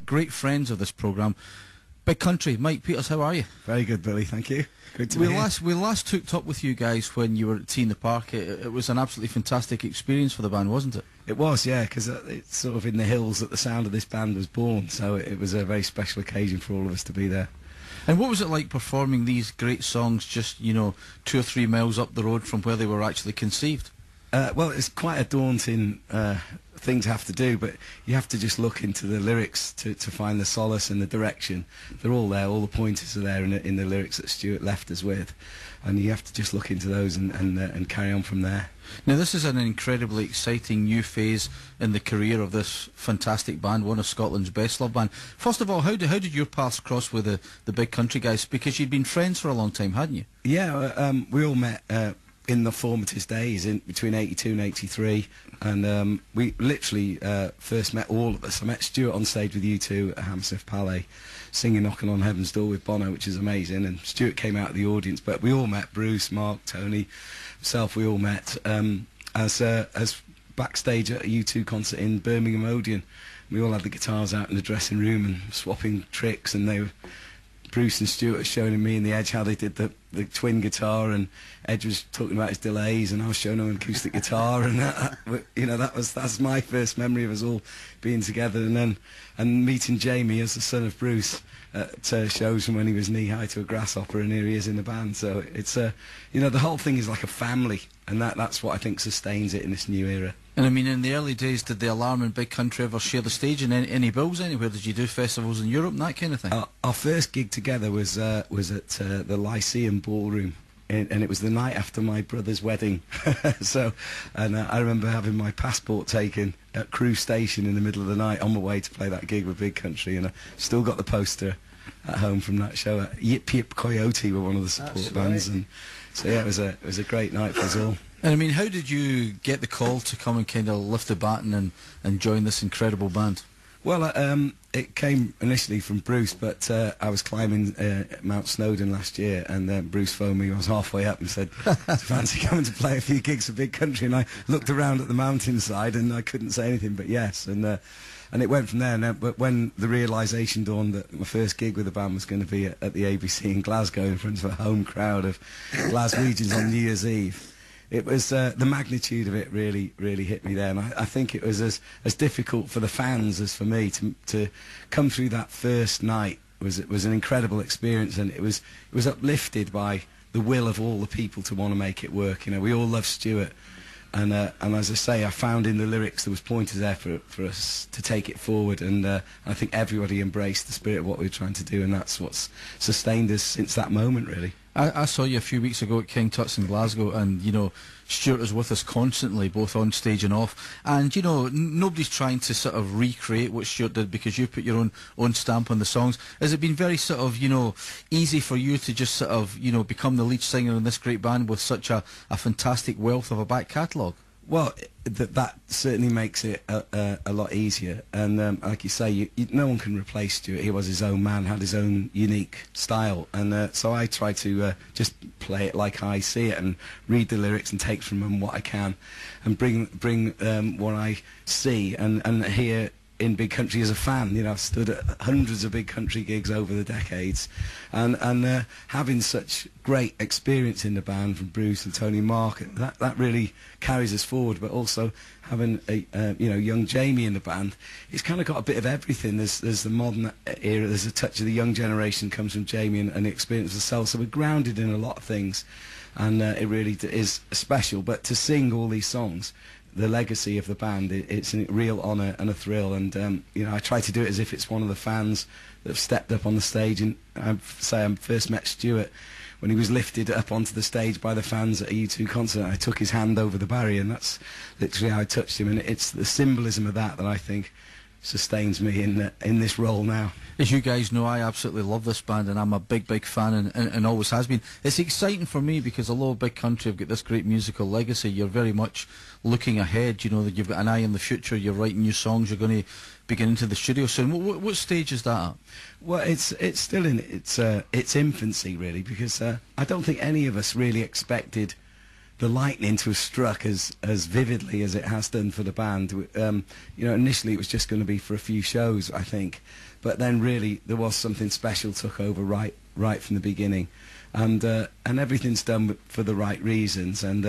Great friends of this programme. Big Country, Mike Peters, how are you? Very good, Billy, thank you. Good to be here. We last took up with you guys when you were at Tea in the Park. It was an absolutely fantastic experience for the band, wasn't it? It was, yeah, because it's sort of in the hills that the sound of this band was born, so it was a very special occasion for all of us to be there. And what was it like performing these great songs just, 2 or 3 miles up the road from where they were actually conceived? Well, it's quite a daunting thing to have to do, but you have to just look into the lyrics to find the solace and the direction. They're all there, all the pointers are there in the lyrics that Stuart left us with, and you have to just look into those and carry on from there. Now, this is an incredibly exciting new phase in the career of this fantastic band, one of Scotland's best loved band. First of all, how did your paths cross with the Big Country guys? Because you'd been friends for a long time, hadn't you? Yeah, we all met in the formative days, between 82 and 83, and we literally first met, all of us. I met Stuart on stage with U2 at Hammersmith Palais, singing Knocking on Heaven's Door with Bono, which is amazing, and Stuart came out of the audience, but we all met, Bruce, Mark, Tony, myself, we all met as backstage at a U2 concert in Birmingham Odeon. We all had the guitars out in the dressing room and swapping tricks, and Bruce and Stuart were showing me and the Edge how they did the twin guitar, and Edge was talking about his delays, and I was showing him an acoustic guitar, and that's my first memory of us all being together, and meeting Jamie as the son of Bruce at shows from when he was knee high to a grasshopper, and here he is in the band. So it's the whole thing is like a family, and that's what I think sustains it in this new era. And I mean, in the early days, did the Alarm and Big Country ever share the stage in any bills anywhere? Did you do festivals in Europe and that kind of thing? Our first gig together was at the Lyceum Ballroom, and it was the night after my brother's wedding. I remember having my passport taken at Crewe Station in the middle of the night on my way to play that gig with Big Country, and I still got the poster at home from that show. Yip Yip Coyote were one of the support bands, and so yeah, it was a great night for us all. And I mean, how did you get the call to come and kind of lift the baton and join this incredible band? Well, it came initially from Bruce, but I was climbing Mount Snowdon last year, and Bruce phoned me. I was halfway up and said, fancy coming to play a few gigs for Big Country? And I looked around at the mountainside, and I couldn't say anything but yes. And it went from there. But when the realisation dawned that my first gig with the band was going to be at the ABC in Glasgow in front of a home crowd of Glaswegians on New Year's Eve, it was the magnitude of it really hit me there, and I think it was as difficult for the fans as for me to come through that first night. It was an incredible experience, and it was uplifted by the will of all the people to want to make it work. We all love Stuart, and as I say, I found in the lyrics there was pointers there for us to take it forward, and I think everybody embraced the spirit of what we were trying to do, and that's what's sustained us since that moment, really. I saw you a few weeks ago at King Tut's in Glasgow, and Stuart is with us constantly, both on stage and off, and nobody's trying to sort of recreate what Stuart did, because you put your own stamp on the songs. Has it been very sort of easy for you to just sort of become the lead singer in this great band with such a fantastic wealth of a back catalogue? Well, that certainly makes it a lot easier, and like you say, no one can replace Stuart. He was his own man, had his own unique style, and so I try to just play it like I see it, and read the lyrics and take from them what I can, and bring what I see and hear in Big Country as a fan. I've stood at hundreds of Big Country gigs over the decades, and having such great experience in the band from Bruce and Tony and Mark, that really carries us forward. But also having a young Jamie in the band, it's kind of got a bit of everything. There's the modern era, there's a touch of the young generation comes from Jamie and the experience of Cell, so we're grounded in a lot of things, and it really is special. But to sing all these songs, the legacy of the band, it's a real honour and a thrill, and I try to do it as if it's one of the fans that have stepped up on the stage. And I first met Stuart when he was lifted up onto the stage by the fans at a U2 concert. I took his hand over the barrier, and that's literally how I touched him, and it's the symbolism of that I think sustains me in this role now. As you guys know, I absolutely love this band, and I'm a big fan, and always has been. It's exciting for me because although Big Country have got this great musical legacy, you're very much looking ahead. That you've got an eye in the future. You're writing new songs. You're going to be getting into the studio soon. What stage is that at? Well, it's still in its infancy, really, because I don't think any of us really expected the lightning to have struck as vividly as it has done for the band. You know, initially it was just going to be for a few shows, I think, but then really there was something special took over right from the beginning, and everything's done for the right reasons, and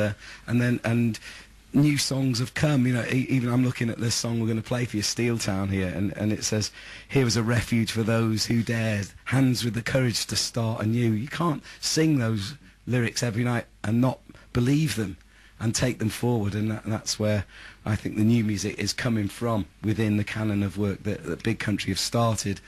new songs have come. You know, even I'm looking at this song we're going to play for you, Steeltown, here, and it says, "Here was a refuge for those who dared, hands with the courage to start anew." You can't sing those lyrics every night and not believe them and take them forward, and that's where I think the new music is coming from, within the canon of work that Big Country have started.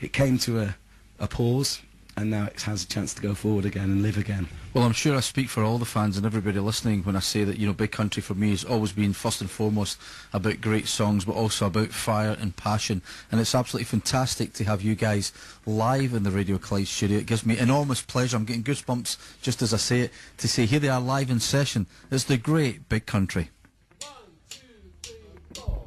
It came to a pause, and now it has a chance to go forward again and live again. Well, I'm sure I speak for all the fans and everybody listening when I say that, you know, Big Country for me has always been first and foremost about great songs, but also about fire and passion. And it's absolutely fantastic to have you guys live in the Radio Clyde studio. It gives me enormous pleasure. I'm getting goosebumps just as I say it, to say here they are live in session. It's the great Big Country. 1, 2, 3, 4.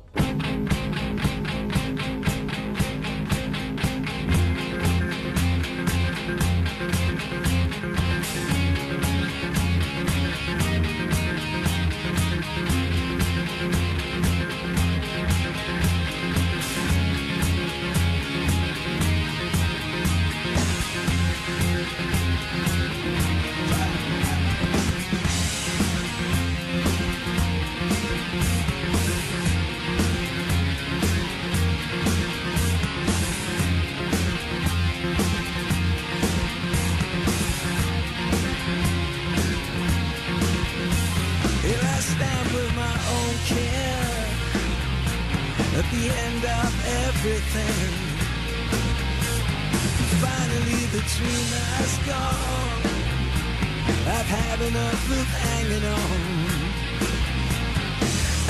At the end of everything, finally the dream has gone. I've had enough of hanging on.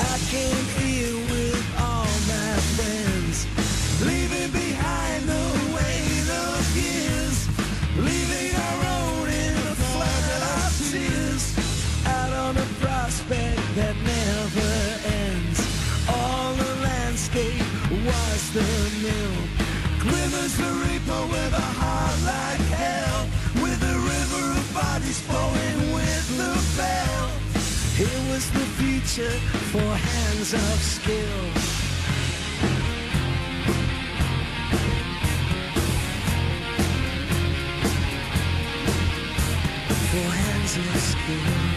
I came here with all my friends, leaving behind the weight of years, leaving our own in a flood of tears, out on a prospect that never ends. All the landscape was the mill, glimmers the reaper with a heart like hell, with a river of bodies flowing with the bell. Here was the future for hands of skill. For hands of skill.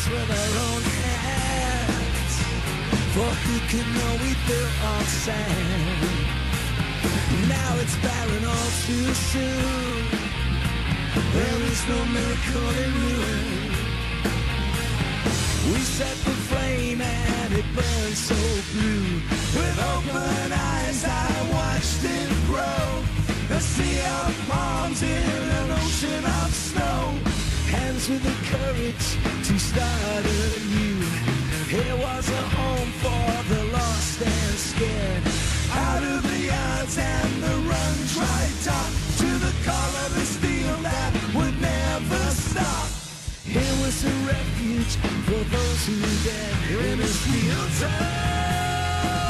With our own hands, for who could know we built on sand? Now it's barren all too soon. There is no miracle in ruin. We set the flame and it burned so blue. With open eyes I watched it grow, a sea of palms in an ocean of snow. Hands with the courage to start anew. Here was a home for the lost and scared, out of the yards and the runs right up to the call of the steel that would never stop. Here was a refuge for those who dared, in a steel town.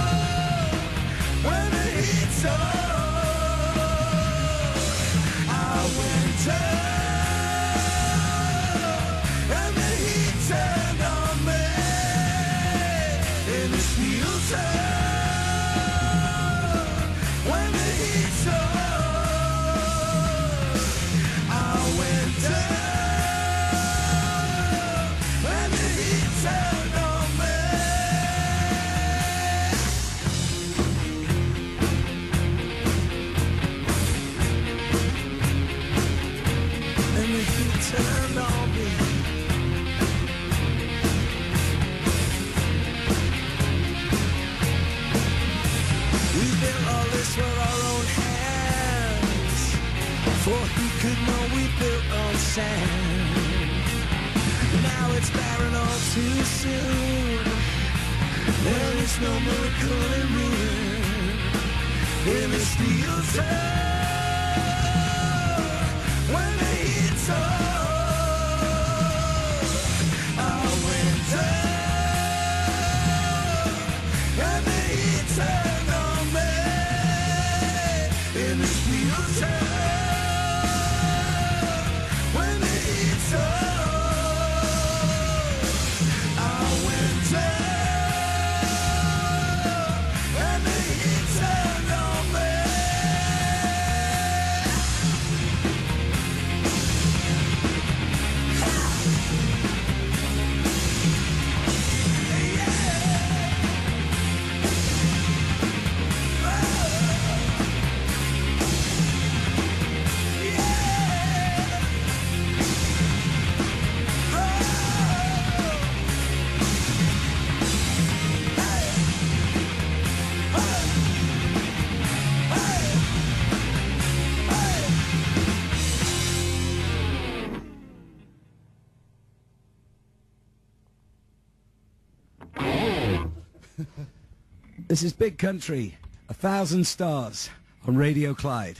When the heat's on, our winter. Turned on me in the steel town. When the heat's on, I went down. When the heat turned on me. And the heat turned on me. With our own hands, for who could know we built on sand? Now it's barren all too soon. There is no miracle in ruin. In the steel town, when the heat's on, I went down, and the heat turned on me. In This is Big Country, 1,000 Stars on Radio Clyde.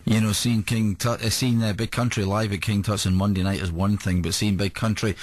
You know, seeing Big Country live at King Tut's on Monday night is one thing, but seeing Big Country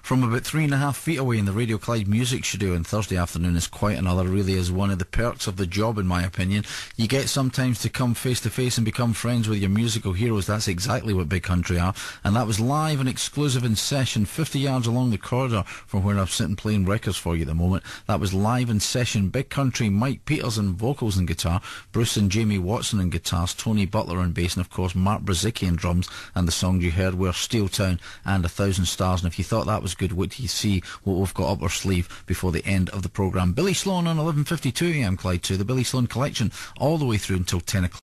from about 3.5 feet away in the Radio Clyde Music Studio on Thursday afternoon is quite another. Really is one of the perks of the job, in my opinion. You get sometimes to come face to face and become friends with your musical heroes. That's exactly what Big Country are. And that was live and exclusive in session 50 yards along the corridor from where I'm sitting playing records for you at the moment. That was live in session. Big Country, Mike Peters on vocals and guitar, Bruce and Jamie Watson on guitars, Tony Butler on bass, and of course Mark Brzezicki on drums. And the songs you heard were Steeltown and 1,000 Stars. And if you thought that was good, wait till you see what we've got up our sleeve before the end of the programme. Billy Sloan on 11:52 AM Clyde 2, the Billy Sloan Collection, all the way through until 10 o'clock.